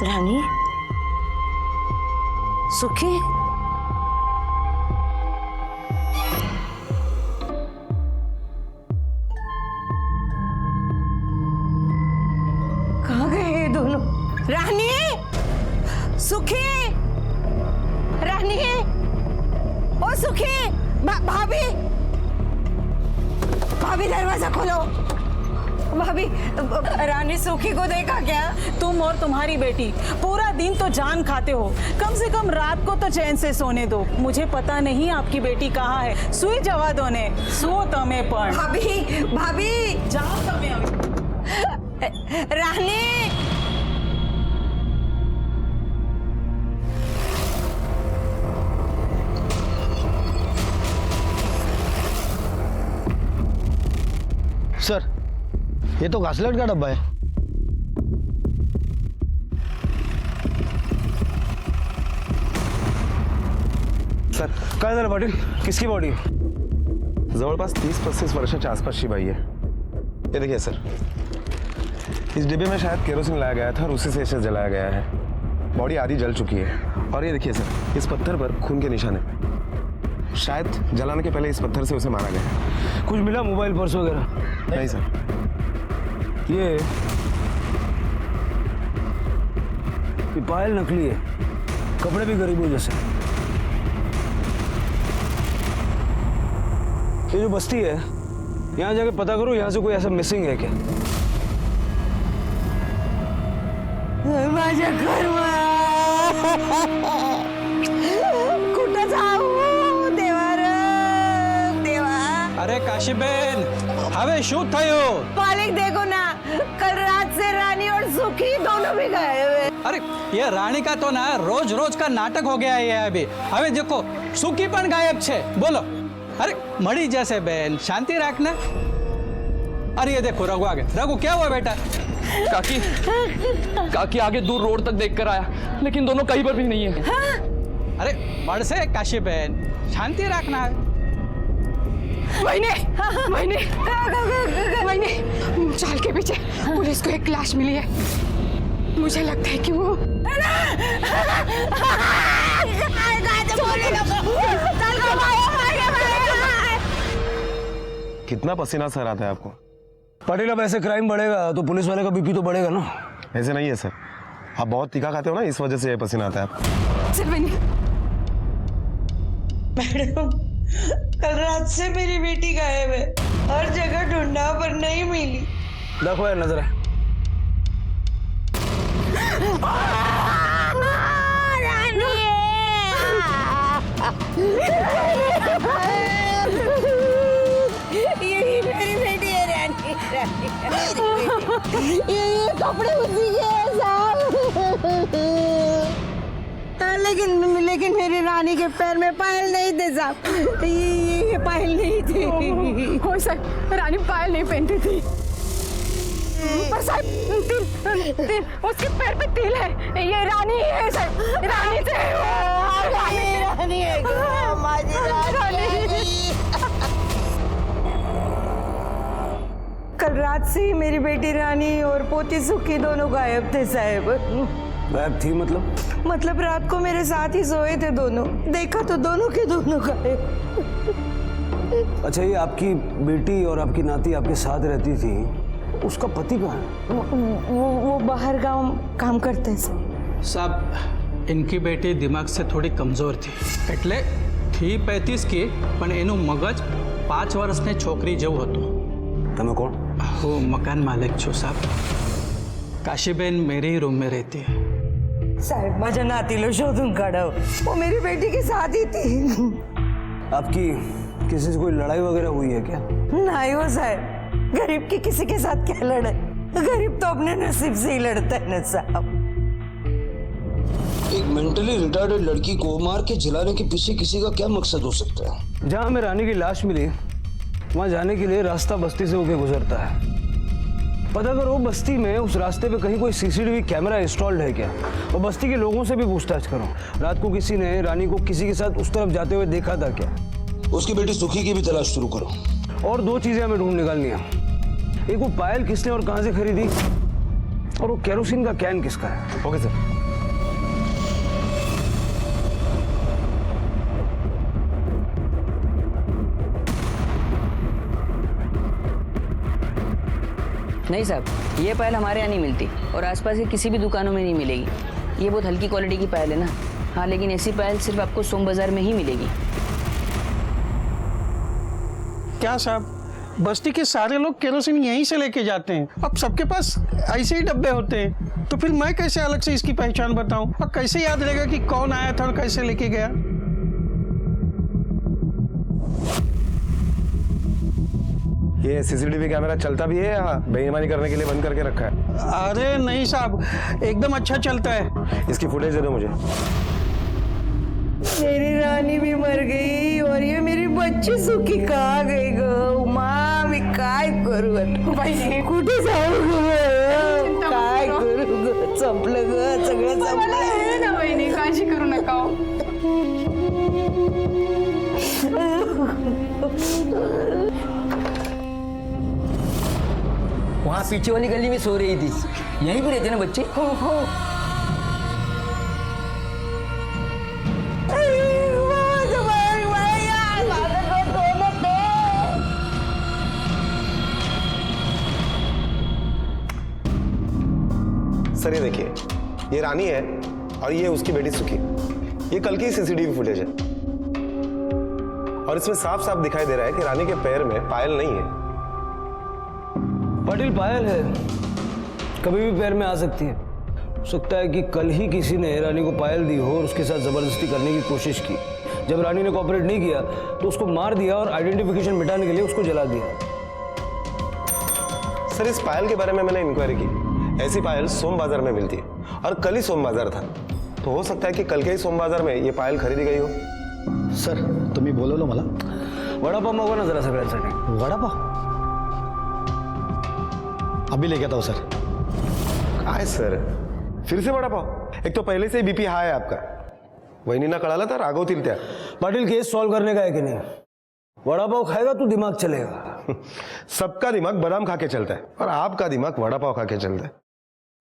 रानी, सुखी, कहाँ गए ये दोनों? रानी, सुखी, रानी, ओ सुखी, भाभी, भाभी दरवाजा खोलो। भाभी, रानी सुखी को देखा क्या? तुम और तुम्हारी बेटी पूरा दिन तो जान खाते हो, कम से कम रात को तो चैन से सोने दो। मुझे पता नहीं आपकी बेटी कहाँ है, सुई जवा दो ने, सो तमे पण। भाभी, भाभी, जाओ तमे अभी। रानी, सर, ये तो घासलेट का डब्बा है। सर काय झालं पाटील? किसकी बॉडी? जवळपास 30-35 वर्षाच्या आसपासची बाई है। ये देखिए सर, इस डिब्बे में शायद केरोसिन लाया गया था और उसी से इसे जलाया गया है। बॉडी आधी जल चुकी है और ये देखिए सर, इस पत्थर पर खून के निशान है। शायद जलाने के पहले इस पत्थर से उसे मारा गया है। कुछ मिला, मोबाइल, पर्स वगैरह? नहीं सर। ये पायल नकली है, कपड़े भी गरीबों जैसे। ये जो बस्ती है, यहाँ जाके पता करो यहाँ से कोई ऐसा मिसिंग है क्या। माझ्या घरवा कुठं जाऊ देवा रे देवा। अरे काशीबेन, हवे शू थयो? मालिक देखो ना, कल रात से रानी और सुखी दोनों भी गायब है। अरे ये रानी का तो ना रोज रोज का नाटक हो गया है अभी। हवे देखो सुखी पण गायब छे, बोलो। अरे मड़ी जैसे बेन, शांति रखना। अरे ये देखो रघु आ गया। रघु क्या हुआ बेटा? काकी, काकी आगे दूर रोड तक देखकर आया, लेकिन दोनों कहीं पर भी नहीं है। हाँ? अरे बढ़ से काशी बहन, शांति रखना। महीने चाल के पीछे पुलिस को एक लाश मिली है। मुझे लगता है कि वो कितना पसीना सर आता है आपको? पाटिल, अब ऐसे क्राइम बढ़ेगा तो पुलिस वाले का बीपी तो बढ़ेगा ना। ऐसे नहीं है सर, आप बहुत तीखा खाते हो ना, इस वजह से ये पसीना आता है आपको। मैडम, कल रात से मेरी बेटी गायब है, हर जगह ढूंढा पर नहीं मिली। देखो यार, नजर है। यही मेरी बेटी है रानी, रानी। ये कपड़े उसी के हैं साहब। लेकिन मेरी रानी के पैर में पायल नहीं थे साहब, ये पायल नहीं थी। हो सर, रानी पायल नहीं पहनती थी। पर साहब तिल, उसके पैर पे तिल है। ये रानी है सर, रानी से रानी है, रानी। कल रात से ही मेरी बेटी रानी और पोती सुखी दोनों गायब थे साहब। गायब थी मतलब रात को मेरे साथ ही सोए थे दोनों, देखा तो दोनों के दोनों गायब। अच्छा, ये आपकी बेटी और आपकी नाती आपके साथ रहती थी, उसका पति कहाँ है? वो बाहर गांव काम करते हैं साहब, इनकी बेटी दिमाग से थोड़ी कमजोर थी, એટલે थी 35 की, पण एनु मगज 5 વર્ષની છોકરી જેવું હતું। તમે કોણ? હું મકાન માલિક છું સાहब। काशीबेन मेरे ही रूम में रहती है। साहब, माझ्या नातीला शोधून काढाव, वो मेरी बेटी के साथ ही थी। आपकी किसी से कोई लड़ाई वगैरह हुई है क्या? नहीं हो साहब, गरीब की किसी के साथ क्या लड़ाई, गरीब तो अपने नसीब से ही लड़ता है ना साहब। एक मेंटली रिटार्डेड लड़की को मार के जलाने के पीछे किसी का क्या मकसद हो सकता है? जहाँ हमें रानी की लाश मिली, वहाँ जाने के लिए रास्ता बस्ती से होके गुजरता है। पता करो बस्ती में उस रास्ते पे कहीं कोई सीसीटीवी कैमरा इंस्टॉल्ड है क्या, और बस्ती के लोगों से भी पूछताछ करो, रात को किसी ने रानी को किसी के साथ उस तरफ जाते हुए देखा था क्या? उसकी बेटी सुखी की भी तलाश शुरू करो। और 2 चीजें हमें ढूंढ निकालनी है। एक, वो पायल किसने और कहां से खरीदी, और वो केरोसिन का कैन किसका है? Okay sir. नहीं साहब, ये पायल हमारे यहाँ नहीं मिलती और आसपास के किसी भी दुकानों में नहीं मिलेगी। ये बहुत हल्की क्वालिटी की पायल है ना। हाँ, लेकिन ऐसी पायल सिर्फ आपको सोम बाजार में ही मिलेगी। क्या साहब, बस्ती के सारे लोग केरोसिन यहीं से लेके जाते हैं। अब सबके पास ऐसे ही डब्बे होते हैं, तो फिर मैं कैसे अलग से इसकी पहचान बताऊं और कैसे याद रहेगा कि कौन आया था और कैसे लेके गया? ये सीसीटीवी कैमरा चलता भी है या बेईमानी करने के लिए बंद करके रखा है? अरे नहीं साहब, एकदम अच्छा चलता है। इसकी फुटेज दे दो मुझे। मेरी रानी भी मर गई और ये मेरी बच्ची सुखी कहाँ गई गो? माँ मी काय करू आता? कुठे जाऊ गं? काय करू गं? संपलं ग, सगळं संपलं ना बहिणी, काळजी करू नका हो. वहाँ पीछे वाली गली में सो रही थी। यहीं पे रहते ना बच्चे? हो हो. सर ये देखिए, ये रानी है और ये उसकी बेटी सुखी। ये कल की सीसीटीवी फुटेज है और इसमें साफ साफ दिखाई दे रहा है कि रानी के पैर में पायल नहीं है। पाटिल, पायल है, कभी भी पैर में आ सकती है। हो सकता है कि कल ही किसी ने रानी को पायल दी हो और उसके साथ जबरदस्ती करने की कोशिश की। जब रानी ने कोऑपरेट नहीं किया तो उसको मार दिया और आइडेंटिफिकेशन मिटाने के लिए उसको जला दिया। सर इस पायल के बारे में मैंने इंक्वायरी की। ऐसी पायल सोम बाजार में मिलती है और कल ही सोम बाजार था, तो हो सकता है कि कल के ही सोम बाजार में ये पायल खरीदी गई हो। सर तुम्ही बोलवलं मला? वडापाव मागवा ना जरा सगळ्यांसाठी। वडापाव अभी लेके आता हूँ सर. काय सर, फिर से वड़ा पाव? एक तो पहले से ही बीपी हाई है आपका. वहिनींना कळालं तर रागवतील त्या. पाटिल, केस सॉल्व करने का है कि नहीं? वड़ा पाव खाएगा तो दिमाग चलेगा. सबका दिमाग बादाम खा के चलता है और आपका दिमाग वड़ा पाव खा के चलता है.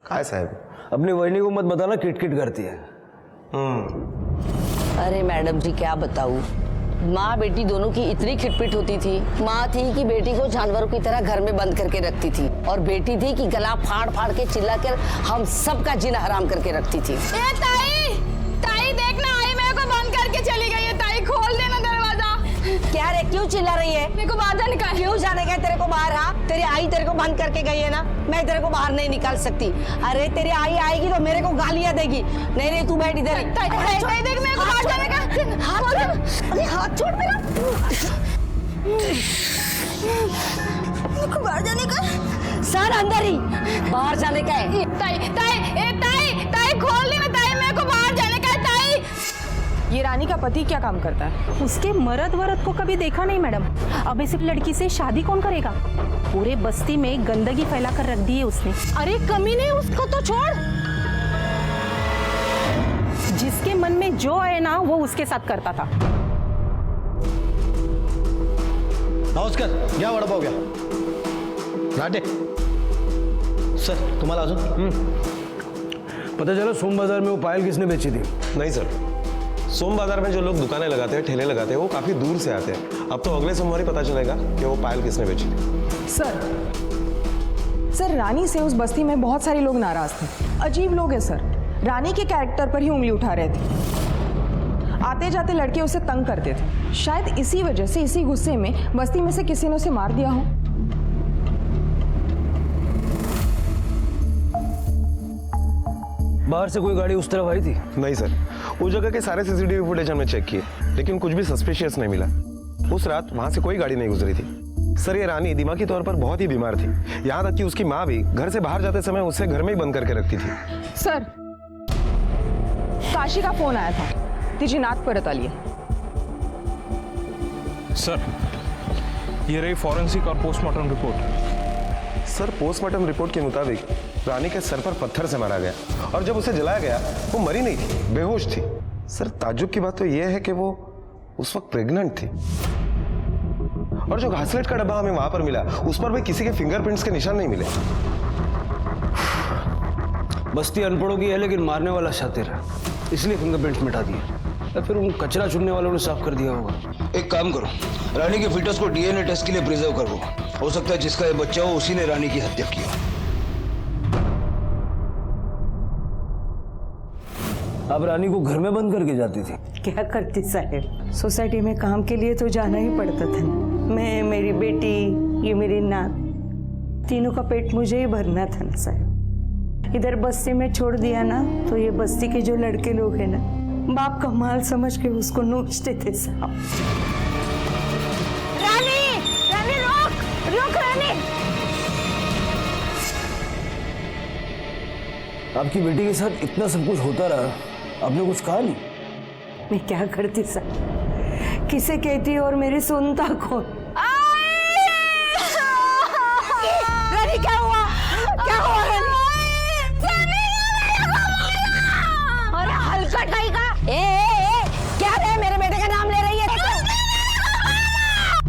काय साहब, अपनी वहिनी को मत बताना किटकिट करती है. अरे मैडम जी क्या बताऊं, माँ बेटी दोनों की इतनी खिटपिट होती थी। माँ थी कि बेटी को जानवरों की तरह घर में बंद करके रखती थी और बेटी थी कि गला फाड़ फाड़ के चिल्लाकर हम सबका जीना हराम करके रखती थी। ए ताई, ताई देखना, आई मेरे को बंद करके चली गई है। ताई खोल देना दरवाजा। क्या रे, क्यों चिल्ला रही है? मेरे को बाहर जाने का है। क्यों जाने का तेरे को बाहर? हाँ, तेरी आई तेरे को बंद करके गई है ना, मैं तेरे को बाहर नहीं निकाल सकती। अरे तेरी आई आएगी तो मेरे को गालियां देगी। नहीं नहीं, तू बैठ इधर। ताई देख, मेरे को बाहर जाने का। अरे हाथ छोड़ मेरा। मेरे को बाहर जाने का? सर अंदर ही, बाहर जाने का है। ताई खोल देना। ताई मेरे को बाहर जाने का है। ताई, ये रानी का पति क्या काम करता है? उसके मर्द वरद को कभी देखा नहीं मैडम। अब ऐसी लड़की से शादी कौन करेगा? पूरे बस्ती में गंदगी फैला कर रख दी है उसने। अरे कमीने, उसको तो छोड़। जिसके मन में जो है ना वो उसके साथ करता था। नमस्कार, घ्या वडापाव घ्या. राटे सर, तुम्हाला अजून पता चला सोम बाजार में वो पायल किसने बेची थी? नहीं सर, सोम बाजार में जो लोग दुकानें लगाते हैं, ठेले लगाते हैं, वो काफी दूर से आते हैं. अब तो अगले सोमवार ही पता चलेगा कि वो पायल किसने बेची थी. सर रानी से उस बस्ती में बहुत सारे लोग नाराज थे। अजीब लोग हैं सर, रानी के कैरेक्टर पर ही उंगली उठा रहे थे। आते जाते लड़के उसे तंग करते थे। शायद इसी वजह से, इसी गुस्से में बस्ती में से किसी ने उसे मार दिया हो। बाहर से कोई गाड़ी उस तरफ आई थी? नहीं सर, उस जगह के सारे सीसीटीवी फुटेज हमने चेक किए, लेकिन कुछ भी सस्पिशियस नहीं मिला. उस रात वहां से कोई गाड़ी नहीं गुजरी थी. सर ये रानी दिमागी तौर पर बहुत ही बीमार थी. यहाँ तक कि उसकी माँ भी घर से बाहर जाते समय उसे घर में ही बंद करके रखती थी. सर काशी का फोन आया था, तिची नात परत आली है. सर ये रही फॉरेंसिक और postmortem report. Sir postmortem report के मुताबिक रानी के सर पर पत्थर से मारा गया और जब उसे जलाया गया वो मरी नहीं थी, बेहोश थी. सर ताज्जुब की बात तो यह है कि वो उस वक्त प्रेग्नेंट थी और जो घासलेट का डब्बा हमें वहां पर मिला उस पर भी किसी के फिंगरप्रिंट्स के निशान नहीं मिले. बस्ती अनपढ़ों की है लेकिन मारने वाला शातिर है, इसलिए फिंगरप्रिंट्स मिटा दिए, या फिर उन कचरा चुनने वालों ने साफ कर दिया होगा। एक काम करो, रानी के फीटस को डीएनए टेस्ट के लिए प्रिजर्व करो। हो सकता है जिसका ये बच्चा हो उसी ने रानी की हत्या की हो। आप रानी को घर में बंद करके जाती थी? क्या करती साहब, सोसाइटी में काम के लिए तो जाना ही पड़ता था ना। मैं, मेरी बेटी, ये मेरी नात, तीनों का पेट मुझे ही भरना था ना साहब। इधर बस्ती में छोड़ दिया ना तो ये बस्ती के जो लड़के लोग हैं ना, बाप का माल समझ के उसको नोचते थे साहब। रानी, रानी रोक, रोक रानी। आपकी बेटी के साथ इतना सब कुछ होता रहा, आपने कुछ कहा नहीं? मैं क्या करती साहब, किसे कहती और मेरी सुनता कौन? रानी क्या हुआ, क्या हुआ रानी? अरे हल्का टाइगा, क्या रे मेरे बेटे का नाम ले रही है?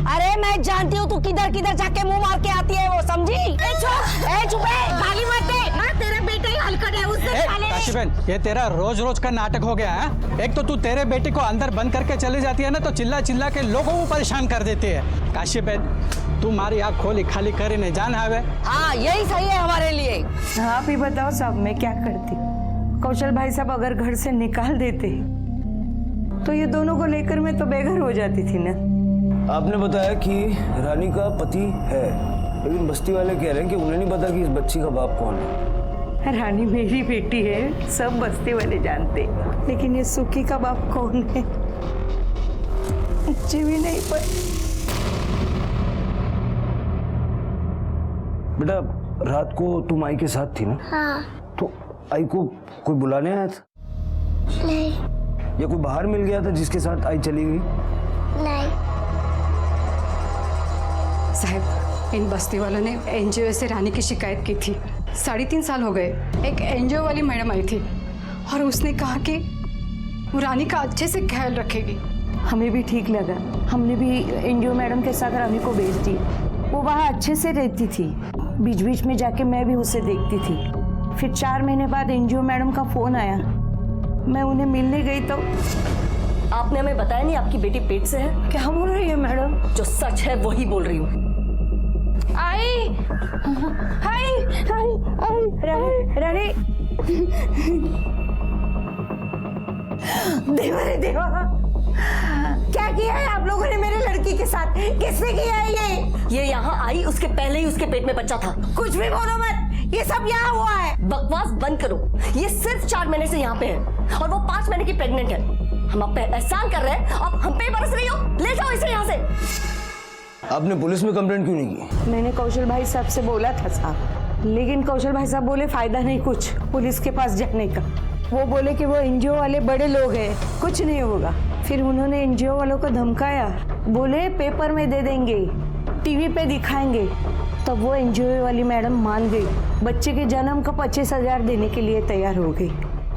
अरे मैं जानती हूँ तू किधर किधर जाके मुंह मार के आती है, वो समझी? चुप है, गाली मत दे। हाँ, तेरा बेटा ही हलकट है, उससे खाले। काशी बहन, ये तेरा रोज रोज का नाटक हो गया है। एक तो तू तेरे बेटे को अंदर बंद करके चली जाती है ना, तो चिल्ला चिल्ला के लोगों को परेशान कर देती है। काशी बहन, तू मारी आँख खोली खाली करे नहीं जान आवे। हाँ यही सही है हमारे लिए। आप ही बताओ साहब, मैं क्या करती? कौशल भाई साहब अगर घर से निकाल देते तो ये दोनों को लेकर मैं तो बेघर हो जाती थी ना। आपने बताया कि रानी का पति है, लेकिन बस्ती वाले कह रहे हैं कि उन्हें नहीं पता कि इस बच्ची का बाप कौन है। रानी मेरी बेटी है, सब बस्ती वाले जानते, लेकिन ये सुखी का बाप कौन है मुझे भी नहीं पता। बेटा, रात को तुम आई के साथ थी ना? हाँ। तो आई को कोई बुलाने आया था? नहीं। या कोई बाहर मिल गया था जिसके साथ आई चली गई? नहीं। साहब, इन बस्ती वालों ने एनजीओ से रानी की शिकायत की थी। 3.5 साल हो गए। एक एनजीओ वाली मैडम आई थी और उसने कहा कि वो रानी का अच्छे से ख्याल रखेगी। हमें भी ठीक लगा, हमने भी एनजीओ मैडम के साथ रानी को भेज दी। वो वहाँ अच्छे से रहती थी, बीच बीच में जाके मैं भी उसे देखती थी। फिर 4 महीने बाद एनजीओ मैडम का फोन आया, मैं उन्हें मिलने गई तो आपने हमें बताया नहीं आपकी बेटी पेट से है। क्या बोल रही है मैडम? जो सच है वही बोल रही हूँ। आई, हाय, हाय, रानी, रानी। देवा रे देवा, क्या किया है आप लोगों ने मेरे लड़की के साथ? किसने किया है ये यहाँ आई उसके पहले ही उसके पेट में बच्चा था। कुछ भी बोलो मत, ये सब यहाँ हुआ है। बकवास बंद करो, ये सिर्फ 4 महीने से यहाँ पे है और वो 5 महीने की प्रेग्नेंट है। हम आप पे एहसान कर रहे हैं, आप हम पे बरस रही हो। ले जाओ इसे यहाँ से। आपने पुलिस में कंप्लेंट क्यों नहीं की? मैंने कौशल भाई साहब से बोला था साहब, लेकिन कौशल भाई साहब बोले फायदा नहीं कुछ पुलिस के पास जाने का। वो बोले कि वो एनजीओ वाले बड़े लोग हैं, कुछ नहीं होगा। फिर उन्होंने एनजीओ वालों को धमकाया, बोले पेपर में दे देंगे, टीवी पे दिखाएंगे। तब वो एनजीओ वाली मैडम मान गई, बच्चे के जन्म का 25,000 देने के लिए तैयार हो गई।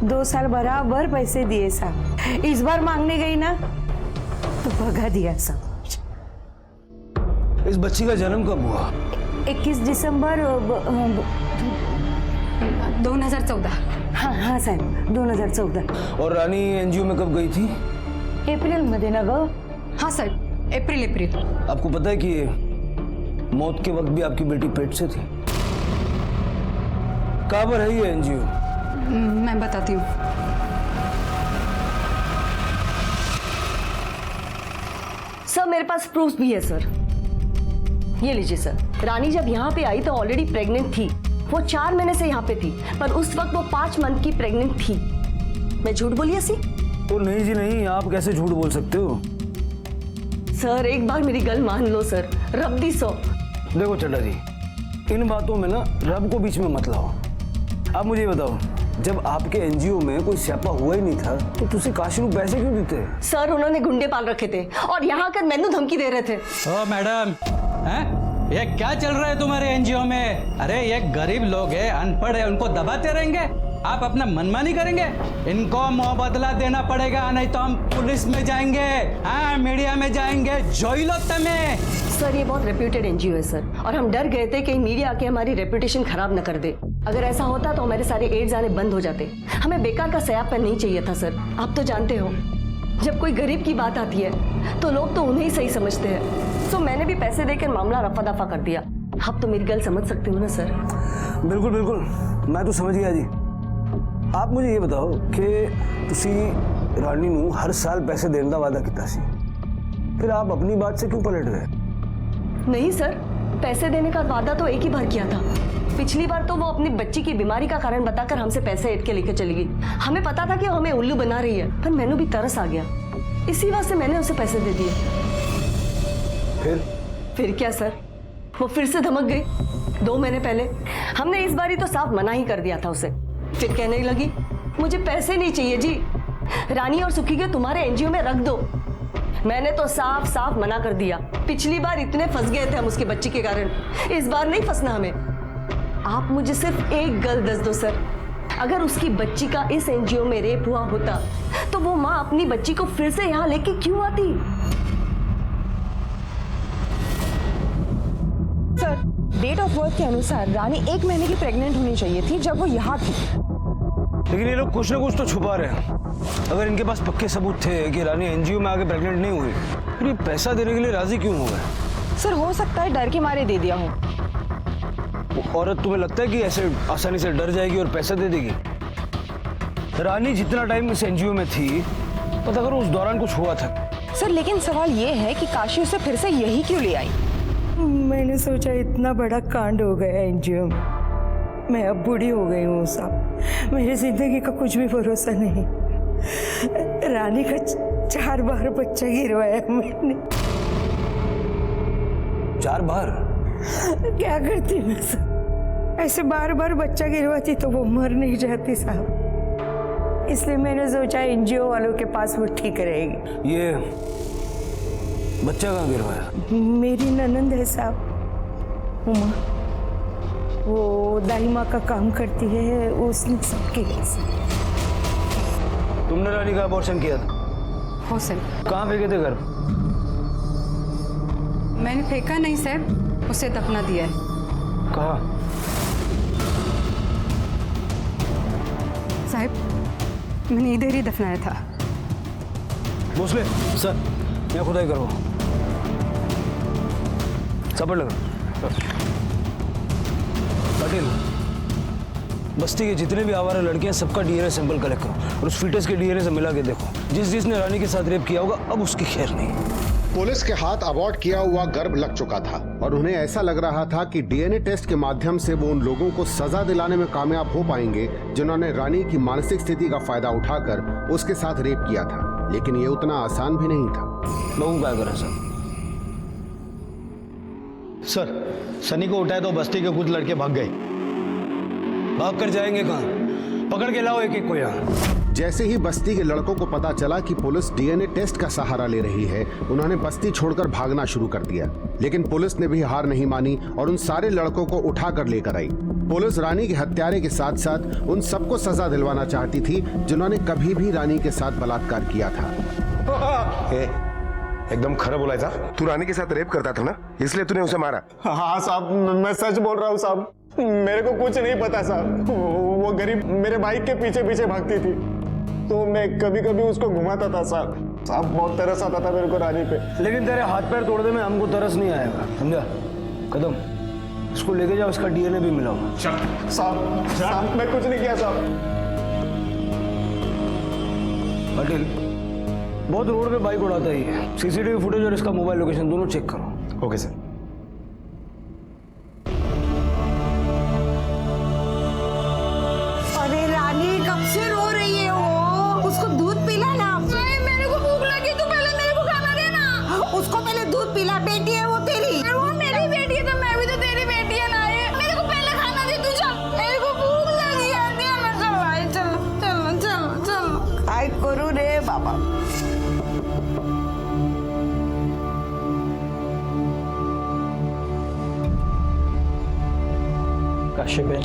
2 साल बराबर पैसे दिए साहब। इस बार मांगने गई ना तो भगा दिया साहब। इस बच्ची का जन्म कब हुआ? 21 दिसंबर 2014। हाँ साहब, 2014। और रानी एनजीओ में कब गई थी? एप्रिल मध्ये ना गं? हाँ साहब, अप्रैल। आपको पता है कि मौत के वक्त भी आपकी बेटी पेट से थी? कहाँ पर है ये एनजीओ? मैं बताती हूँ। सर मेरे पास प्रूफ भी है सर, ये लीजिए सर। रानी जब यहाँ पे आई तो ऑलरेडी प्रेग्नेंट थी। वो 4 महीने से यहाँ पे थी, पर उस वक्त वो 5 मंथ की प्रेग्नेंट थी। मैं झूठ बोली ऐसी? ओ नहीं जी नहीं, आप कैसे झूठ बोल सकते हो? सर एक बार मेरी गल मान लो सर, रब दी सो। देखो चड्डा जी, इन बातों में ना रब को बीच में मत लाओ। आप मुझे बताओ, जब आपके एनजीओ में कोई स्यापा हुआ ही नहीं था तो तुझे काशी को पैसे क्यों देते? सर उन्होंने गुंडे पाल रखे थे और यहाँ आकर मैनू धमकी दे रहे थे। ओ मैडम, हैं? ये क्या चल रहा है तुम्हारे एनजीओ में? अरे ये गरीब लोग हैं, अनपढ़ है, उनको दबाते रहेंगे? आप अपना मनमानी करेंगे? इनको मुआवजा देना पड़ेगा, नहीं तो हम पुलिस में जाएंगे, हाँ मीडिया में जाएंगे, जोई लो तमें। सर ये बहुत रेप्यूटेड एनजीओ है सर, और हम डर गए थे कि मीडिया आके हमारी रेपुटेशन खराब न कर दे। अगर ऐसा होता तो हमारे सारे एड्स आने बंद हो जाते। हमें बेकार का सयापन नहीं चाहिए था सर। आप तो जानते हो जब कोई गरीब की बात आती है तो लोग तो उन्हें ही सही समझते हैं। सो मैंने भी पैसे देकर मामला रफा दफा कर दिया। आप तो मेरी गल समझ सकते हो ना सर? बिल्कुल बिल्कुल, मैं तो समझ गया जी। आप मुझे ये बताओ कि तुसी रानी नू हर साल पैसे देने का वादा किया सी, फिर आप अपनी बात से क्यों पलट गए? नहीं सर, पैसे देने का वादा तो एक ही बार किया था। पिछली बार तो वो अपनी बच्ची की बीमारी का कारण बताकर हमसे पैसे ऐड के लेकर चली गई। हमें पता था कि वो हमें उल्लू बना रही है, पर मैंने भी तरस आ गया, इसी वजह से मैंने उसे पैसे दे दिए। फिर क्या सर, वो फिर से धमक गई 2 महीने पहले। हमने इस बार ही तो साफ मना ही कर दिया था उसे। फिर कहने लगी मुझे पैसे नहीं चाहिए जी, रानी और सुखी के तुम्हारे एनजीओ में रख दो। मैंने तो साफ साफ मना कर दिया। पिछली बार इतने फंस गए थे हम उसके बच्ची के कारण, इस बार नहीं फंसना हमें। आप मुझे सिर्फ एक गल दस दो सर, अगर उसकी बच्ची का इस एनजीओ में रेप हुआ होता तो वो माँ अपनी बच्ची को फिर से यहाँ लेके क्यों आती? सर, डेट ऑफ बर्थ के अनुसार रानी 1 महीने की प्रेग्नेंट होनी चाहिए थी जब वो यहाँ थी। लेकिन ये लोग कुछ ना कुछ तो छुपा रहे हैं। अगर इनके पास पक्के सबूत थे कि रानी एनजीओ में आके प्रेग्नेंट नहीं हुई, फिर ये पैसा देने के लिए राजी क्यों हो गए? सर हो सकता है डर के मारे दे दिया हो। वो औरत तुम्हें लगता है कि ऐसे आसानी से डर जाएगी और पैसा दे देगी? रानी जितना टाइम इस एनजीओ में थी, पता करो उस दौरान कुछ हुआ था। सर लेकिन सवाल ये है कि काशी उसे फिर से यही क्यों ले आई? मैंने सोचा इतना बड़ा कांड हो गया एनजीओ में, मैं अब बूढ़ी हो गई हूँ साहब, मेरी जिंदगी का कुछ भी भरोसा नहीं। रानी का 4 बार बच्चा गिरवाया मैंने। 4 बार? क्या करती मैं साहब, ऐसे बार बार बच्चा गिरवाती तो वो मर नहीं जाती साहब, इसलिए मैंने सोचा एनजीओ वालों के पास वो ठीक रहेगी। ये बच्चा कहाँ गिरवाया? मेरी ननंद है साहब, उमा, वो दाई माँ का काम करती है, उसने सबके तुमने रानी का अबॉर्शन किया था? हो सर। कहाँ फेंके थे घर? मैंने फेंका नहीं साहब, उसे दफना दिया है। कहाँ? साहब मैंने इधर ही दफनाया था। भोसले सर, मैं खुदाई करो, चपड़ लगा। पाटिल, बस्ती के जितने भी आवारा लड़के हैं सबका डीएनए सैंपल कलेक्ट करो और उस फीटस के डीएनए से मिला के देखो। जिसने रानी के साथ रेप किया होगा अब उसकी खैर नहीं। पुलिस के हाथ अबॉर्ट किया हुआ गर्भ लग चुका था और उन्हें ऐसा लग रहा था कि डीएनए टेस्ट के माध्यम से वो उन लोगों को सजा दिलाने में कामयाब हो पाएंगे जिन्होंने रानी की मानसिक स्थिति का फायदा उठाकर उसके साथ रेप किया था। लेकिन ये उतना आसान भी नहीं था। लोगों क्या करें सर, सनी को उठाए तो बस्ती के कुछ लड़के भाग गए। भाग कर जाएंगे कहाँ? पकड़ के लाओ एक एक को यहाँ। जैसे ही बस्ती के लड़कों को पता चला कि पुलिस डीएनए टेस्ट का सहारा ले रही है, उन्होंने बस्ती छोड़कर भागना शुरू कर दिया। लेकिन पुलिस ने भी हार नहीं मानी और उन सारे लड़कों को उठाकर लेकर आई। पुलिस रानी के हत्यारे के साथ साथ उन सबको सजा दिलवाना चाहती थी जिन्होंने कभी भी रानी के साथ बलात्कार किया था। एकदम खरा बोलायचा। तू रानी के साथ रेप करता था ना, इसलिए तूने उसे मारा? हाँ साहब, मैं सच बोल रहा हूँ साहब, मेरे को कुछ नहीं पता साहब। वो गरीब मेरे बाइक के पीछे पीछे भागती थी तो मैं कभी कभी उसको घुमाता था साहब। साहब बहुत तरस आता था मेरे को रानी पे। लेकिन तेरे हाथ पैर तोड़ने में हमको तरस नहीं आएगा, समझा? कदम, इसको लेके जाओ, इसका डीएनए भी मिला होगा। साहब मैं कुछ नहीं किया साहब। पाटिल, बहुत रोड पे बाइक उड़ाता ही है। सीसीटीवी फुटेज और इसका मोबाइल लोकेशन दोनों चेक करो। Okay sir. अरे रानी कब से रो रही है वो? उसको दूध पिला ना। मेरे को भूख लगी, तो पहले मेरे को खाना देना। उसको पहले दूध पिला, बेटी है वो तेरी। वो मेरी बेटी है तो मैं भी तो तेरी बेटी है ना। मेरे को पहले खाना दे तू, चल। मेरे को भूख लगी है, चल। काय करू रे बाबा? काशीबेन,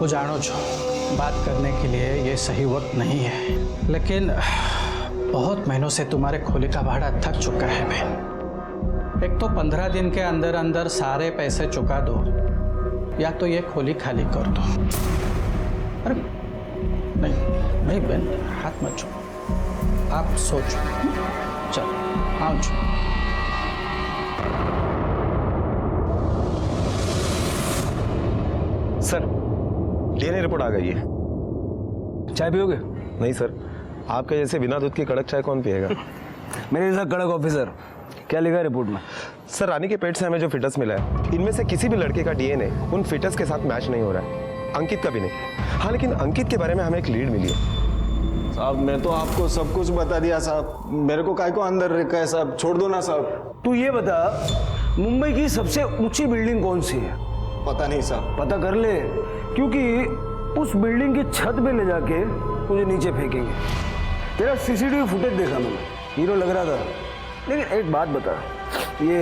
वो जानो जो बात करने के लिए ये सही वक्त नहीं है, लेकिन बहुत महीनों से तुम्हारे खोली का भाड़ा थक चुका है बहन। एक तो 15 दिन के अंदर अंदर सारे पैसे चुका दो, या तो ये खोली खाली कर दो। अरे नहीं नहीं बहन, हाथ मत छो, आप सोचो। चलो आओ जो। सर डीएनए रिपोर्ट आ गई है। चाय पियोगे? नहीं सर, आपके जैसे बिना दूध की कड़क चाय कौन पिएगा? मेरे जैसा कड़क ऑफिसर। क्या लिखा है रिपोर्ट में? सर रानी के पेट से हमें जो फिटस मिला है, इनमें से किसी भी लड़के का डीएनए उन फिटस के साथ मैच नहीं हो रहा है, अंकित का भी नहीं। हाँ, लेकिन अंकित के बारे में हमें एक लीड मिली है। साहब मैं तो आपको सब कुछ बता दिया साहब, मेरे को काय को अंदर रखा है साहब, छोड़ दो ना साहब। तू ये बता, मुंबई की सबसे ऊंची बिल्डिंग कौन सी है? पता नहीं साहब। पता कर ले, क्योंकि उस बिल्डिंग की छत पे ले जाके तुझे नीचे फेंकेंगे। तेरा सीसीटीवी फुटेज देखा मैंने, हीरो लग रहा था। लेकिन एक बात बता, ये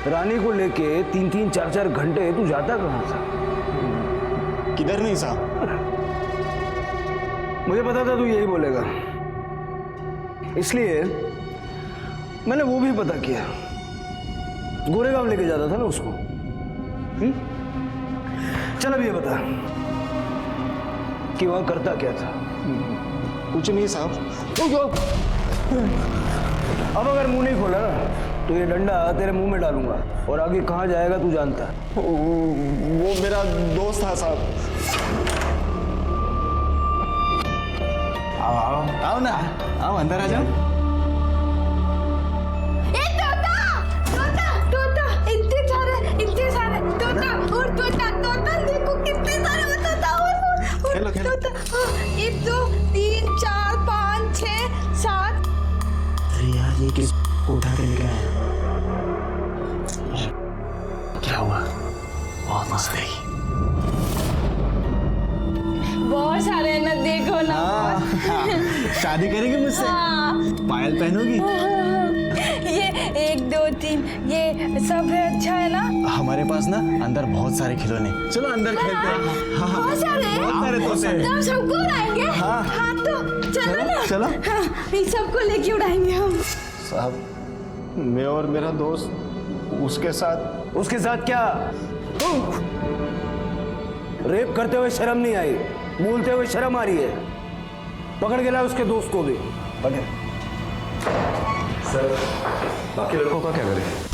रानी को लेके 3-3, 4-4 घंटे तू जाता कहाँ था? किधर नहीं साहब। मुझे पता था तू यही बोलेगा, इसलिए मैंने वो भी पता किया। गोरेगांव लेके जाता था ना उसको। चल अब ये बता कि वहां करता क्या था? कुछ नहीं साहब। अब अगर मुंह नहीं खोला ना तो ये डंडा तेरे मुंह में डालूंगा, और आगे कहां जाएगा तू जानता है। वो मेरा दोस्त था साहब। आओ आओ आओ ना, आओ अंदर आ जाओ। खेलो खेलो। 1 2 3 4 5 6 7। अरे यार ये किस उठा के लेके आया? क्या हुआ? बहुत मस्त है। बहुत सारे हैं ना, देखो ना। शादी करेगी मुझसे? पायल पहनोगी? ये 1 2 3 ये सब है, अच्छा है ना? हमारे पास ना अंदर बहुत सारे खिलौने, चलो अंदर खेलते हैं। हाँ बहुत सारे हैं? बहुत सारे तोते हैं। तो हम सबको उड़ाएंगे? हाँ। हाँ तो चलो ना। चलो। हाँ, इन सबको लेके उड़ाएंगे हम। साहब मैं और मेरा दोस्त उसके साथ क्या? रेप करते हुए शर्म नहीं आई? बोलते हुए शर्म आ रही है? पकड़ के ला उसके दोस्त को भी। पकड़। सर बाकी लड़कों का क्या करें?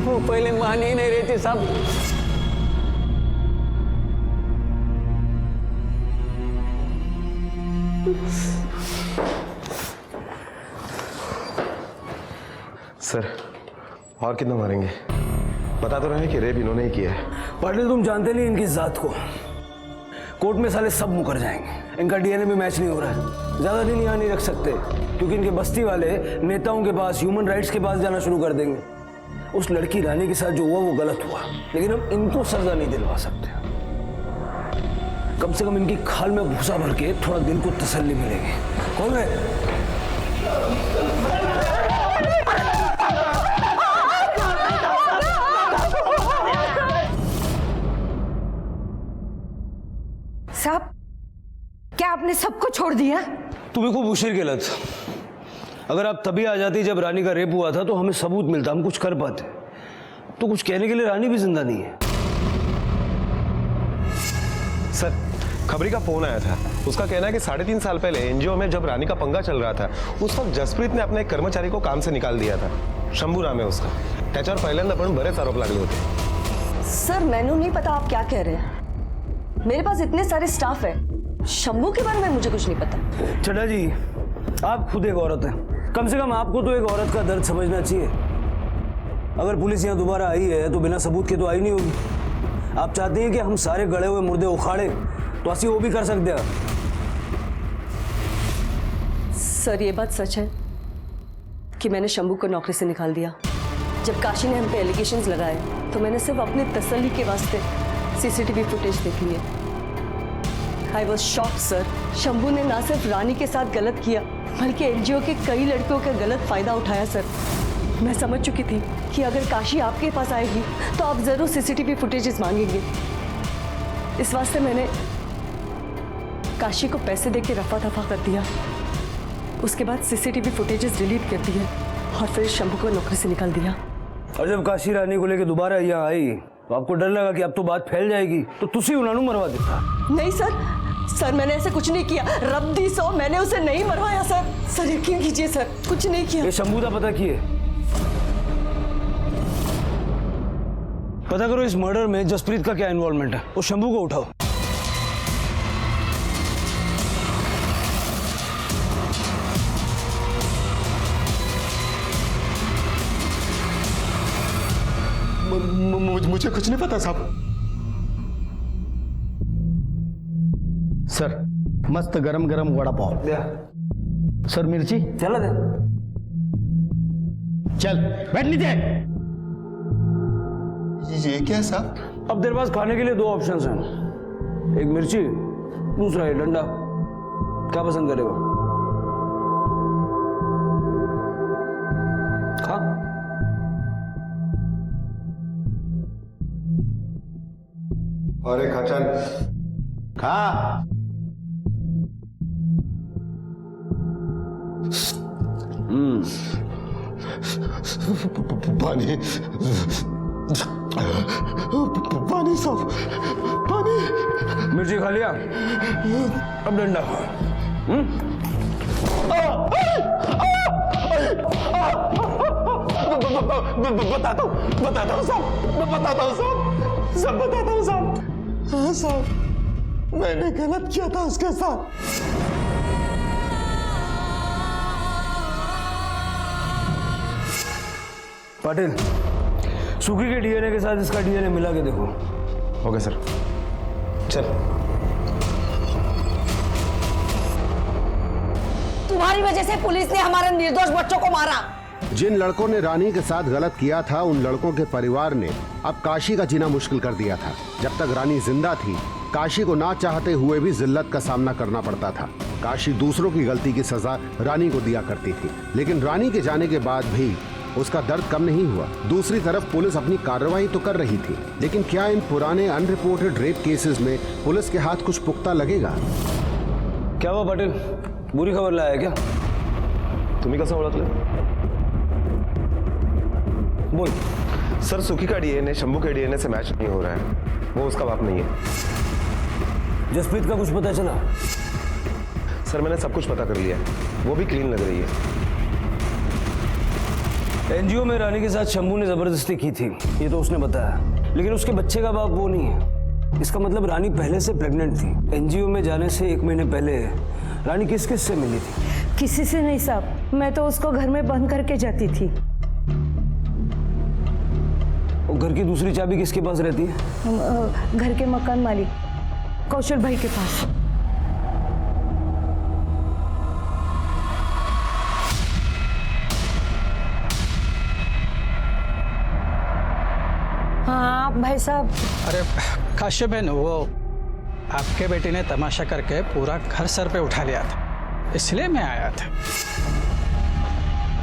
वो पहले मान ही नहीं रही थी साहब। सर और कितना मारेंगे? बता तो रहे हैं कि रेप इन्होंने ही किया है। पाटिल तुम जानते नहीं इनकी जात को। कोर्ट में साले सब मुकर जाएंगे। इनका डीएनए भी मैच नहीं हो रहा है। ज्यादा दिन यहाँ नहीं रख सकते, क्योंकि इनके बस्ती वाले नेताओं के पास, ह्यूमन राइट्स के पास जाना शुरू कर देंगे। उस लड़की रानी के साथ जो हुआ वो गलत हुआ, लेकिन हम इनको सजा नहीं दिलवा सकते। कम से कम इनकी खाल में भूसा भर के थोड़ा दिल को तसल्ली मिलेगी। कौन है? साहब क्या आपने सबको छोड़ दिया? तुम्हें खूब उशीर के लत। अगर आप तभी आ जाती जब रानी का रेप हुआ था तो हमें सबूत मिलता, हम कुछ कर पाते। तो कुछ कहने के लिए रानी भी जिंदा नहीं है। सर खबरी का फोन आया था, उसका कहना है कि 3.5 साल पहले एनजीओ में जब रानी का पंगा चल रहा था, उस वक्त जसप्रीत ने अपने एक कर्मचारी को काम से निकाल दिया था। शंभू नाम है उसका। त्याच्यावर पहिल्यांदा पण बरेच आरोप लागले होते। सर मैंने नहीं पता आप क्या कह रहे हैं। मेरे पास इतने सारे स्टाफ है, शंभू के बारे में मुझे कुछ नहीं पता। चड्ढा जी आप खुद एक औरत हैं, कम से कम आपको तो एक औरत का दर्द समझना चाहिए। अगर पुलिस यहाँ दोबारा आई है तो बिना सबूत के तो आई नहीं होगी। आप चाहते हैं कि हम सारे गड़े हुए मुर्दे उखाड़े, तो ऐसी वो भी कर सकते हैं। सर ये बात सच है कि मैंने शंभू को नौकरी से निकाल दिया। जब काशी ने हम पे एलिगेशंस लगाए तो मैंने सिर्फ अपनी तसल्ली के वास्ते सीसीटीवी फुटेज देख ली है। I was shock sir. Shambhu ने ना सिर्फ रानी के साथ गलत किया बल्कि एनजीओ के कई लड़कियों का गलत फायदा उठाया सर। मैं समझ चुकी थी कि अगर काशी आपके पास आएगी तो आप जरूर सीसीटीवी फुटेजेस मांगेंगे। इस वास्ते मैंने काशी को पैसे देके रफा दफा कर दिया। उसके बाद सीसीटीवी फुटेजेस डिलीट कर दिए और फिर शंभू को नौकरी से निकाल दिया। और जब काशी रानी को लेके दोबारा यहाँ आई तो आपको डर लगा कि अब तो बात फैल जाएगी, तो तुसी उन्होंने मरवा देता। नहीं सर मैंने ऐसे कुछ नहीं किया। रब दी सो मैंने उसे नहीं मरवाया सर यकीन कीजिए सर, कुछ नहीं किया। ये शंभू का पता किए, पता करो इस मर्डर में जसप्रीत का क्या इन्वॉल्वमेंट है। वो शंभू को उठाओ। मुझे कुछ नहीं पता साहब। सर मस्त गरम गरम वड़ा पाव। सर मिर्ची चला दे। चल बैठ नीचे। ये क्या साहब? अब तेरे पास खाने के लिए दो ऑप्शंस हैं, एक मिर्ची, दूसरा ये डंडा। क्या पसंद करेगा? खा। अरे खचन खा। पानी पानी साहब, पानी। मिर्ची खा लिया, अब डंडा खा। बताता हूँ साहब, सब बताता हूँ साहब। हाँ साहब, मैंने गलत किया था उसके साथ। पाटिल, सुखी के डीएनए के साथ इसका डीएनए मिला के देखो। Okay sir. चल। तुम्हारी वजह से पुलिस ने हमारे निर्दोष बच्चों को मारा। जिन लड़कों ने रानी के साथ गलत किया था उन लड़कों के परिवार ने अब काशी का जीना मुश्किल कर दिया था। जब तक रानी जिंदा थी काशी को ना चाहते हुए भी जिल्लत का सामना करना पड़ता था। काशी दूसरों की गलती की सजा रानी को दिया करती थी, लेकिन रानी के जाने के बाद भी उसका दर्द कम नहीं हुआ। दूसरी तरफ पुलिस अपनी कार्रवाई तो कर रही थी, लेकिन क्या इन पुराने अनरिपोर्टेड रेप केसेस में पुलिस के हाथ कुछ पुख्ता लगेगा? क्या हुआ पाटिल, बुरी खबर लाया क्या? तुम्ही कसं ओळखलं? बोल। सर सुखी का डीएनए शंभू के डीएनए से मैच नहीं हो रहा है, वो उसका बाप नहीं है। जसप्रीत का कुछ पता चला? सर मैंने सब कुछ पता कर लिया, वो भी क्लीन लग रही है। एनजीओ में रानी के साथ शंभू ने जबरदस्ती की थी, ये तो उसने बताया, लेकिन उसके बच्चे का बाप वो नहीं है। इसका मतलब रानी पहले से प्रेग्नेंट थी। एनजीओ में जाने से 1 महीने पहले रानी किस किस से मिली थी? किसी से नहीं साहब, मैं तो उसको घर में बंद करके जाती थी। और घर की दूसरी चाबी किसके पास रहती है? घर के मकान मालिक कौशल भाई के पास। हाँ भाई साहब। अरे काश्यप बहन, वो आपके बेटे ने तमाशा करके पूरा घर सर पे उठा लिया था, इसलिए मैं आया था।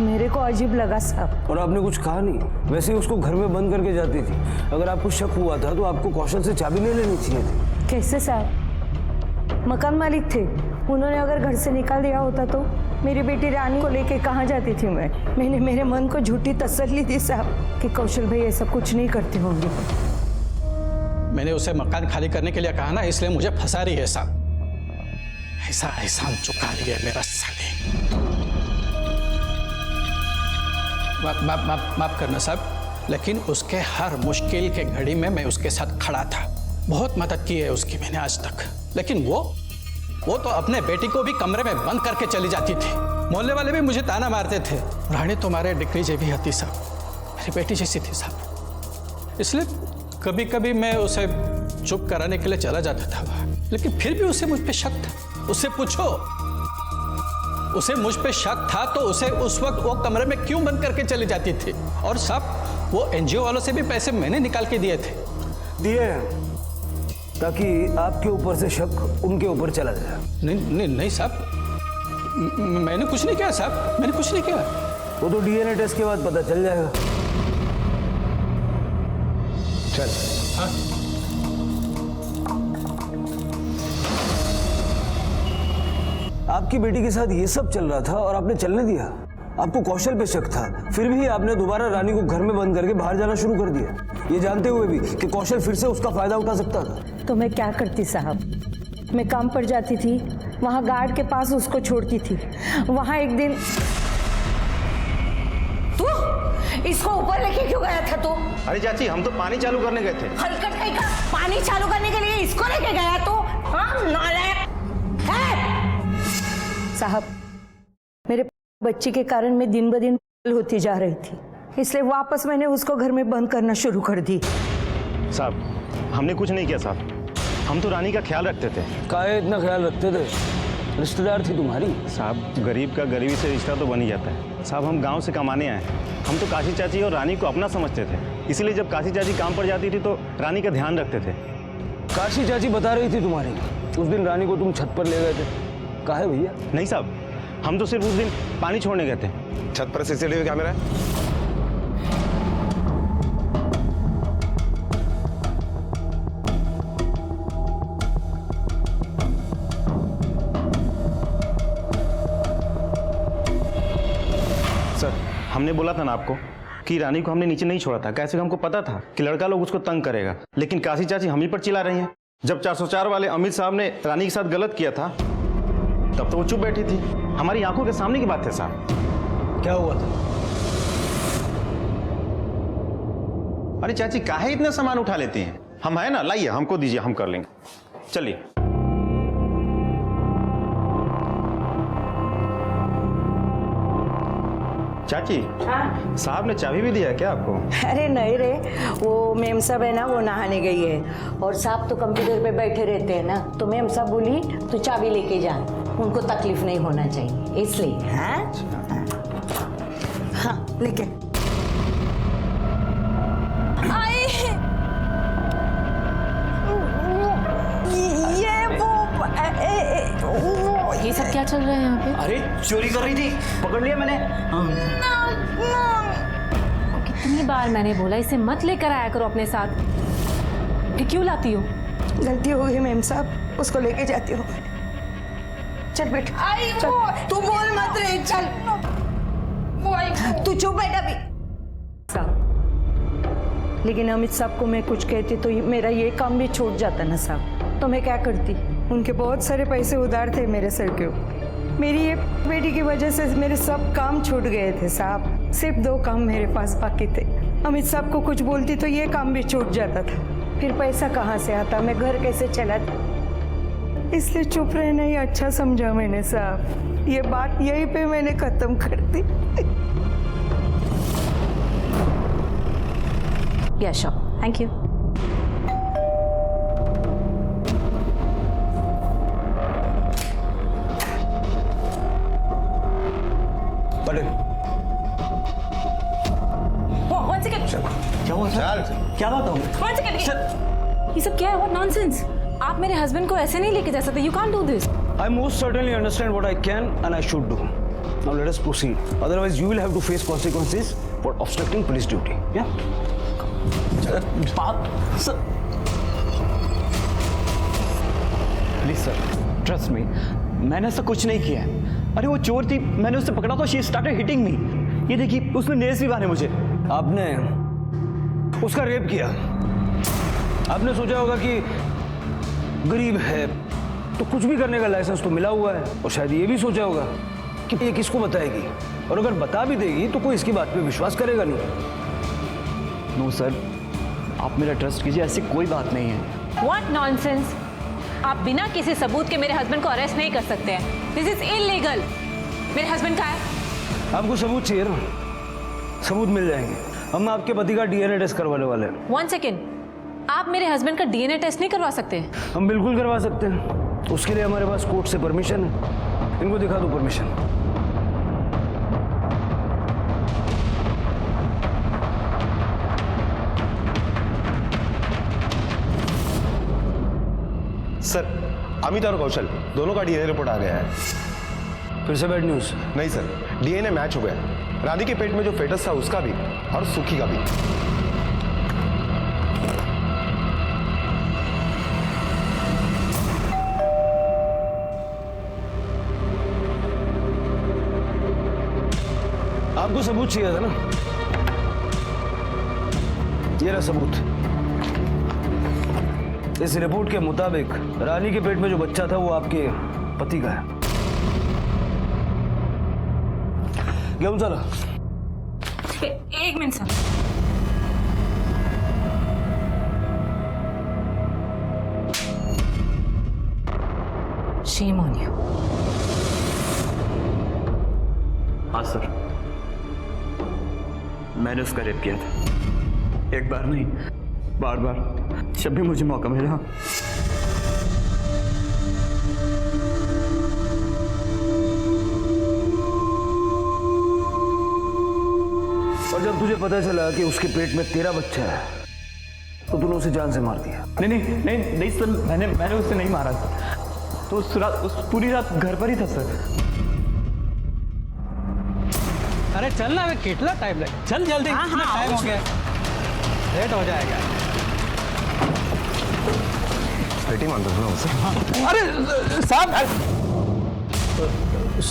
मेरे को अजीब लगा साहब। और आपने कुछ कहा नहीं, वैसे ही उसको घर में बंद करके जाती थी। अगर आपको शक हुआ था तो आपको कौशल से चाबी ले लेनी चाहिए थी। कैसे साहब? मकान मालिक थे, उन्होंने अगर घर से निकाल दिया होता तो मेरी बेटी रानी को लेके कहाँ जाती थी मैंने मेरे मन को झूठी तसल्ली दी साहब कि कौशल भाई ऐसा कुछ नहीं करते होंगे। मैंने उसे मकान खाली करने के लिए कहा ना, इसलिए मुझे फंसा रही है साहब। ऐसा एहसान चुका लिया मेरा साले। माफ करना साहब, लेकिन उसके हर मुश्किल के घड़ी में मैं उसके साथ खड़ा था। बहुत मदद की है उसकी मैंने आज तक, लेकिन वो तो अपने बेटी को भी कमरे में बंद करके चली जाती थी। मोहल्ले वाले भी मुझे ताना मारते थे, रानी तुम्हारे डिग्री जैसी हती साहब, मेरी बेटी जैसी थी साहब। इसलिए कभी कभी मैं उसे चुप कराने के लिए चला जाता था, लेकिन फिर भी उसे मुझ पे शक था। उससे पूछो, उसे मुझ पे शक था तो उसे उस वक्त वो कमरे में क्यों बंद करके चली जाती थी? और साहब वो एनजीओ वालों से भी पैसे मैंने निकाल के दिए थे। दिए? ताकि आपके ऊपर से शक उनके ऊपर चला जाए। नहीं साहब, मैंने कुछ नहीं किया साहब, मैंने कुछ नहीं किया। वो तो डीएनए टेस्ट के बाद पता चल जाएगा। चल। हाँ। आपकी बेटी के साथ ये सब चल रहा था और आपने चलने दिया। आपको कौशल पे शक था, फिर भी आपने दोबारा रानी को घर में बंद करके बाहर जाना शुरू कर दिया, ये जानते हुए भी कि कौशल फिर से उसका फायदा उठा सकता था। तो मैं क्या करती साहब, मैं काम पर जाती थी, वहां गार्ड के पास उसको छोड़ती थी। वहां एक दिन तू इसको ऊपर लेके क्यों गया था तू? अरे चाची, हम तो पानी चालू करने गए थे। हलकट कहीं का पानी चालू करने के लिए इसको लेके गया तू? हाँ, नालायक साहब, मेरे बच्ची के कारण मैं दिन ब दिन होती जा रही थी, इसलिए वापस मैंने उसको घर में बंद करना शुरू कर दी। साहब, हमने कुछ नहीं किया साहब, हम तो रानी का ख्याल रखते थे। काहे इतना ख्याल रखते थे? रिश्तेदार थी तुम्हारी। साहब, गरीब का गरीबी से रिश्ता तो बन ही जाता है। साहब, हम गांव से कमाने आए, हम तो काशी चाची और रानी को अपना समझते थे, इसलिए जब काशी चाची काम पर जाती थी तो रानी का ध्यान रखते थे। काशी चाची बता रही थी तुम्हारी, उस दिन रानी को तुम छत पर ले गए थे। काहे भैया? नहीं साहब, हम तो सिर्फ उस दिन पानी छोड़ने गए थे। छत पर सीसीटीवी कैमरा है? सर, हमने बोला था ना आपको कि रानी को हमने नीचे नहीं छोड़ा था, कैसे हमको पता था कि लड़का लोग उसको तंग करेगा, लेकिन काशी चाची हम ही पर चिल्ला रही हैं। जब 404 वाले अमित साहब ने रानी के साथ गलत किया था तब तो वो चुप बैठी थी, हमारी आंखों के सामने की बात है साहब। क्या हुआ था? अरे चाची, काहे इतना सामान उठा लेती हैं? हम है ना, लाइए, हमको दीजिए, हम कर लेंगे। चलिए। चाची, साहब ने चाबी भी दिया है क्या आपको? अरे नहीं रे, वो मेम साहब है ना, वो नहाने गई है और साहब तो कंप्यूटर पे बैठे रहते हैं ना, तो मेम साहब बोली तू चाबी लेके जा, उनको तकलीफ नहीं होना चाहिए इसलिए। हाँ हाँ, लेके ये सब क्या चल रहा है यहाँ पे? अरे चोरी कर रही थी, पकड़ लिया मैंने। कितनी बार मैंने बोला इसे मत लेकर आया करो अपने साथ, फिर क्यों लाती हो? गलती हो गई मेम साहब, उसको लेके जाती हूँ। चल बेटा, चल। तू बोल मत रे, चल। तू चुप बैठा भी। लेकिन अमित साहब को मैं कुछ कहती तो मेरा ये काम भी छूट जाता ना साहब, तो मैं क्या करती? उनके बहुत सारे पैसे उधार थे मेरे सर के ऊपर। मेरी ये बेटी की वजह से मेरे सब काम छूट गए थे साहब, सिर्फ 2 काम मेरे पास बाकी थे। अमित साहब को कुछ बोलती तो ये काम भी छूट जाता था, फिर पैसा कहाँ से आता, मैं घर कैसे चलाती? इसलिए चुप रहना ही अच्छा समझा मैंने साहब, ये बात यहीं पे मैंने खत्म कर दी। Yes sure, thank you. क्या हुआ सर? क्या बात हो? ये सब क्या है? What nonsense! आप मेरे हस्बैंड को ऐसे नहीं लेके जा सकते। You can't do this. I most certainly understand what I can and I should do. Now let us proceed. Otherwise, you will have to face consequences for obstructing police duty. Yeah? Please sir, trust me, मैंने ऐसा कुछ नहीं किया है। अरे वो चोर थी, मैंने उससे पकड़ा तो शी स्टार्टेड हिटिंग मी। ये देखिए, उसने नेल्स भी बांधे मुझे। आपने उसका रेप किया। आपने सोचा होगा कि गरीब है तो कुछ भी करने का लाइसेंस तो मिला हुआ है, और शायद ये भी सोचा होगा कि ये किसको बताएगी, और अगर बता भी देगी तो कोई इसकी बात पे विश्वास करेगा नहीं। नो सर, आप मेरा ट्रस्ट कीजिए, ऐसी कोई बात नहीं है। What nonsense! आप बिना किसी सबूत के मेरे हस्बैंड को अरेस्ट नहीं कर सकते हैं। This is illegal. मेरे हस्बैंड कहाँ है? आपको सबूत चाहिए ना? सबूत मिल जाएंगे। हम आपके पति का डीएनए टेस्ट करवाने वाले हैं। 1 सेकेंड, आप मेरे हस्बैंड का डीएनए टेस्ट नहीं करवा सकते? हम बिल्कुल करवा सकते हैं, उसके लिए हमारे पास कोर्ट से परमिशन है। इनको दिखा दो परमिशन। सर, अमित और कौशल दोनों का डीएनए रिपोर्ट आ गया है। फिर से बैड न्यूज? नहीं सर, डीएनए मैच हो गया। रानी के पेट में जो फेटस था उसका भी और सुखी का भी। आपको सबूत चाहिए था ना? ये रहा सबूत। इस रिपोर्ट के मुताबिक रानी के पेट में जो बच्चा था वो आपके पति का है। घेऊन चला। एक minute sir. Shame on you. हाँ सर, मैंने उसका रेप किया था। एक बार नहीं, बार बार, जब भी मुझे मौका मिला। और जब तुझे पता चला कि उसके पेट में तेरा बच्चा है तो तूने उसे जान से मार दिया। नहीं नहीं नहीं नहीं सर, मैंने उसे नहीं मारा सर। तो उस पूरी रात घर पर ही था सर। अरे चल ना, अबे कितना टाइम लगे, चल जल्दी। हाँ, टाइम हो गया, लेट हो जाएगा। बेटी मान दो ना उसे। अरे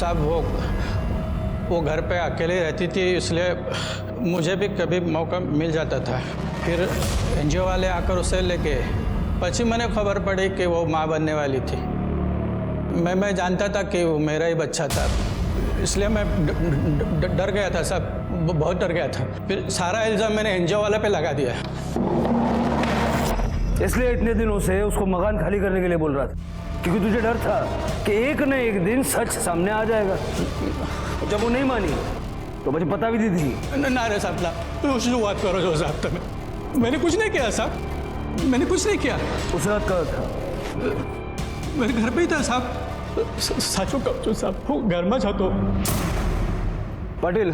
साहब वो घर पे अकेले रहती थी, इसलिए मुझे भी कभी मौका मिल जाता था। फिर एनजीओ वाले आकर उसे लेके पछी मैंने खबर पड़ी कि वो माँ बनने वाली थी। मैं जानता था कि वो मेरा ही बच्चा था, इसलिए मैं डर गया था साहब, बहुत डर गया था। फिर सारा इल्ज़ाम मैंने एनजीओ वाले पे लगा दिया। इसलिए इतने दिनों से उसको मकान खाली करने के लिए बोल रहा था, क्योंकि तुझे डर था कि एक न एक दिन सच सामने आ जाएगा। जब वो नहीं मानी तो मुझे पता भी दी थी। ना रे साहब, शुरुआत करो जो साहब। तो मैंने कुछ नहीं किया साहब, मैंने कुछ नहीं किया। उस रात कहाँ था? मेरे घर पे ही था साहब। साचो कहो साहब, वो घर में था। तो पाटिल,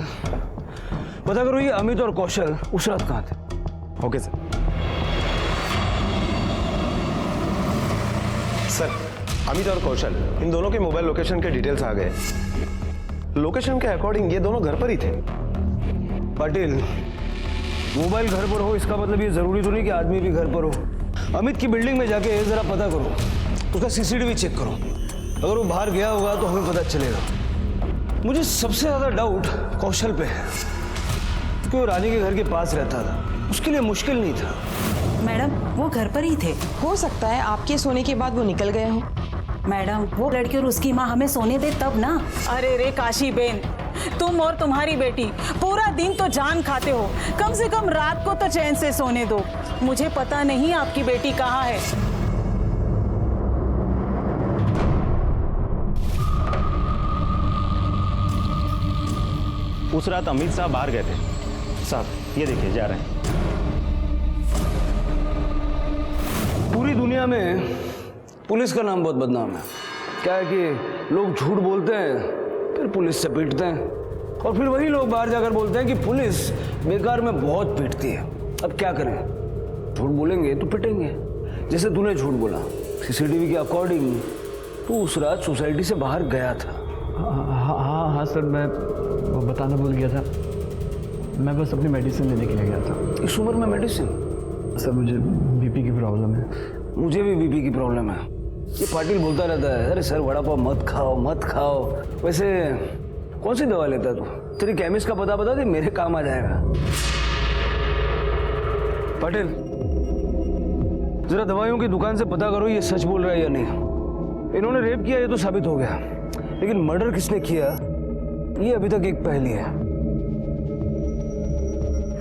पता करो ये अमित और कौशल उस रात कहाँ थे? Okay sir. सर, अमित और कौशल इन दोनों के मोबाइल लोकेशन के डिटेल्स आ गए। लोकेशन के अकॉर्डिंग ये दोनों घर पर ही थे। पाटिल, मोबाइल घर पर हो इसका मतलब ये जरूरी तो नहीं कि आदमी भी घर पर हो। अमित की बिल्डिंग में जाके जरा पता करो, उसका सीसीटीवी चेक करो। अगर वो बाहर गया होगा तो हमें पता चलेगा। मुझे सबसे ज्यादा डाउट कौशल पे है, क्योंकि वो रानी के घर के पास रहता था, उसके लिए मुश्किल नहीं था। मैडम, वो घर पर ही थे। हो सकता है आपके सोने के बाद वो निकल गए हो। मैडम, वो लड़की और उसकी माँ हमें सोने दे तब ना। अरे रे काशी बेन, तुम और तुम्हारी बेटी पूरा दिन तो जान खाते हो, कम से कम रात को तो चैन से सोने दो। मुझे पता नहीं आपकी बेटी कहाँ है। उस रात अमित साहब बाहर गए थे। साहब ये देखिए, जा रहे हैं। पूरी दुनिया में पुलिस का नाम बहुत बदनाम है। क्या है कि लोग झूठ बोलते हैं, फिर पुलिस से पीटते हैं, और फिर वही लोग बाहर जाकर बोलते हैं कि पुलिस बेकार में बहुत पीटती है। अब क्या करें, झूठ बोलेंगे तो पिटेंगे। जैसे तूने झूठ बोला, सीसीटीवी के अकॉर्डिंग तू उस रात सोसाइटी से बाहर गया था। हाँ सर, मैं वो बताना भूल गया था। मैं बस अपनी मेडिसिन लेने के लिए गया था। इस उम्र में मेडिसिन? सर मुझे बीपी की प्रॉब्लम है। मुझे भी बीपी की प्रॉब्लम है। ये पाटिल बोलता रहता है, अरे सर वड़ा पाव मत खाओ मत खाओ। वैसे कौन सी दवा लेता है तू? तेरी केमिस्ट का पता बता दे, मेरे काम आ जाएगा। पाटिल, जरा दवाइयों की दुकान से पता करो ये सच बोल रहा है या नहीं। इन्होंने रेप किया ये तो साबित हो गया, लेकिन मर्डर किसने किया ये अभी तक एक पहेली है।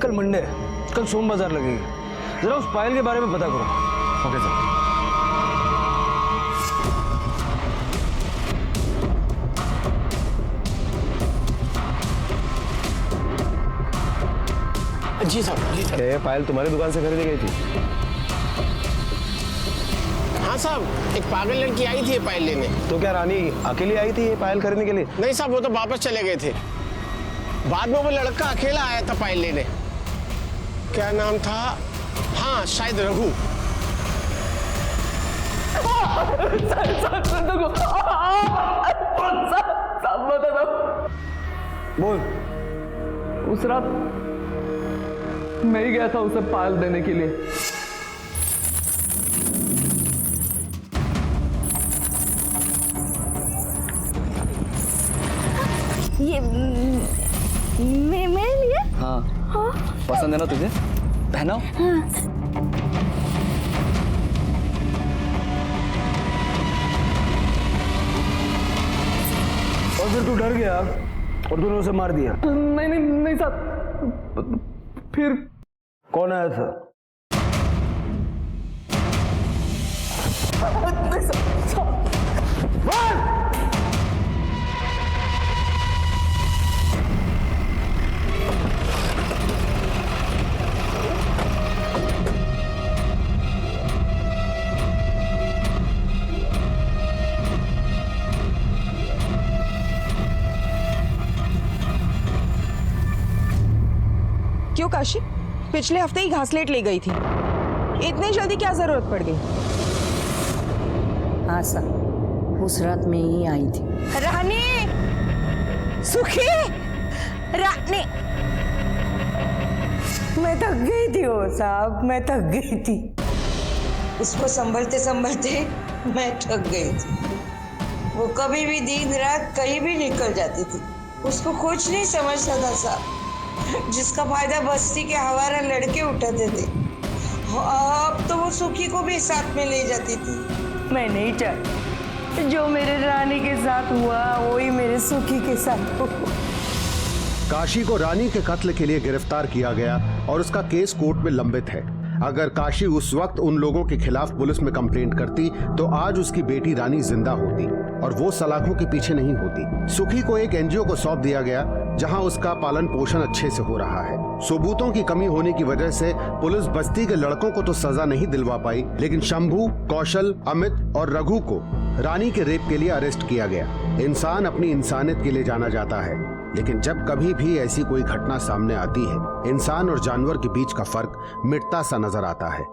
कल मंडे, कल सोम बाजार लगेगी, जरा उस पायल के बारे में पता करो। Okay sir. जी साहब, जी साहब। ये पायल तुम्हारी दुकान से खरीदी गई थी? हाँ साहब, एक पागल लड़की आई थी ये पायल लेने। तो क्या रानी अकेली आई थी ये पायल खरीदने के लिए? नहीं साहब, वो तो वापस चले गए थे। बाद में वो लड़का अकेला आया था पायल लेने। क्या नाम था? हाँ शायद रघु। बोल। उस रात मैं ही गया था उसे पायल देने के लिए। ये मेरे लिए? हाँ, पसंद है ना तुझे? पहनाओ। और फिर तू डर गया और तूने उसे मार दिया? नहीं नहीं नहीं साहब। फिर कौन आया था? क्यों काशी? पिछले हफ्ते ही घासलेट ले गई थी, इतनी जल्दी क्या जरूरत पड़ गई? हाँ सर, उस रात में ही आई थी। रानी, सुखी, रानी, मैं थक गई थी वो साहब, मैं थक गई थी। उसको संभलते संभलते मैं थक गई थी। वो कभी भी दिन रात कहीं भी निकल जाती थी, उसको कुछ नहीं समझता था साहब, जिसका फायदा बस्ती के हवारा लड़के उठाते थे। अब तो वो सुखी को भी साथ में ले जाती थी। मैं नहीं चाहती जो मेरे रानी के साथ हुआ वही मेरे सुखी के साथ हुआ। काशी को रानी के कत्ल के लिए गिरफ्तार किया गया और उसका केस कोर्ट में लंबित है। अगर काशी उस वक्त उन लोगों के खिलाफ पुलिस में कंप्लेंट करती तो आज उसकी बेटी रानी जिंदा होती और वो सलाखों के पीछे नहीं होती। सुखी को एक एनजीओ को सौंप दिया गया जहां उसका पालन पोषण अच्छे से हो रहा है। सबूतों की कमी होने की वजह से पुलिस बस्ती के लड़कों को तो सजा नहीं दिलवा पाई, लेकिन शंभू, कौशल, अमित और रघु को रानी के रेप के लिए अरेस्ट किया गया। इंसान अपनी इंसानियत के लिए जाना जाता है, लेकिन जब कभी भी ऐसी कोई घटना सामने आती है, इंसान और जानवर के बीच का फर्क मिटता सा नजर आता है।